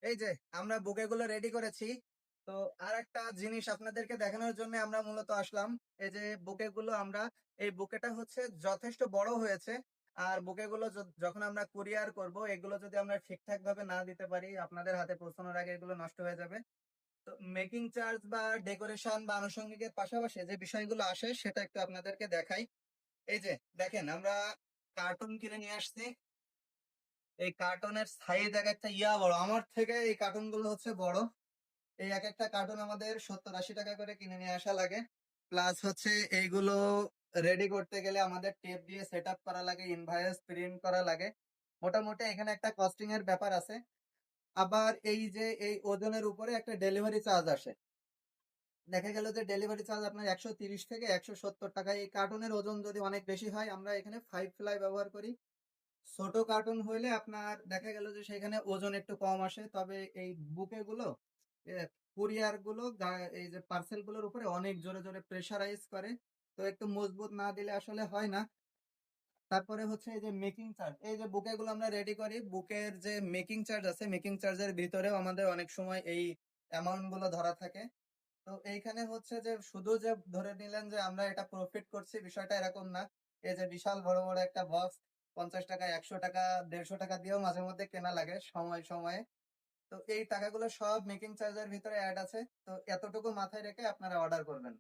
এই যে আমরা বুকে গুলো রেডি করেছি। তো আর একটা জিনিস আপনাদেরকে দেখানোর জন্য আমরা মূলত আসলাম। এই যে বুকে গুলো আমরা, এই বুকেটা হচ্ছে যথেষ্ট বড় হয়েছে। আর বুকে গুলো যখন আমরা কুরিয়ার করব, এগুলো যদি আমরা ঠিকঠাক ভাবে না দিতে পারি, আপনাদের হাতে পৌঁছানোর আগে এগুলো নষ্ট হয়ে যাবে। তো মেকিং চার্জ বা ডেকোরেশন বা আনুষঙ্গিকের পাশাপাশি যে বিষয়গুলো আসে সেটা একটু আপনাদেরকে দেখাই। এই যে দেখেন, আমরা কার্টুন কিনে নিয়ে আসছি। এই কার্টুনের সাইজ এক একটা বড়, আমার থেকে এই কার্টুন গুলো হচ্ছে বড়। এই এক একটা কার্টুন আমাদের 70-80 টাকা করে কিনে নিয়ে আসা লাগে। প্লাস হচ্ছে এইগুলো রেডি করতে গেলে আমাদের টেপ দিয়ে সেট আপ করা লাগে, ইনভয়েস প্রিন্ট করা লাগে। মোটামুটি এখানে একটা কস্টিং এর ব্যাপার আছে। আবার এই যে এই ওজনের উপরে একটা ডেলিভারি চার্জ আসে। দেখা গেল যে ডেলিভারি চার্জ আপনার 130 থেকে 170 টাকা। এই কার্টুনের ওজন যদি অনেক বেশি হয়, আমরা এখানে 5 ফ্লাই ব্যবহার করি। ছোট কার্টুন হইলে আপনার দেখা গেল যে সেখানে ওজন একটু কম আসে। তবে এই বুকে গুলো, কুরিয়ার গুলো, এই যে পার্সেল গুলোর উপরে অনেক জোরে জোরে প্রেসারাইজ করে। তো একটু মজবুত না দিলে আসলে হয় না। তারপরে হচ্ছে এই যে মেকিং চার্জ, এই যে বুকে গুলো আমরা রেডি করি, বুকের যে মেকিং চার্জ আছে, মেকিং চার্জের ভিতরেও আমাদের অনেক সময় এই অ্যামাউন্ট গুলো ধরা থাকে। তো এইখানে হচ্ছে যে শুধু যে ধরে নিলেন যে আমরা এটা প্রফিট করছি, বিষয়টা এরকম না। এই যে বিশাল বড় বড় একটা বক্স 50 টাকা, 100 টাকা, 150 টাকা দিয়েও মাঝে মধ্যে কেনা লাগে সময় সময়ে। তো এই টাকাগুলো সব মেকিং চার্জের ভিতরে অ্যাড আছে। তো এতটুকু মাথায় রেখে আপনারা অর্ডার করবেন।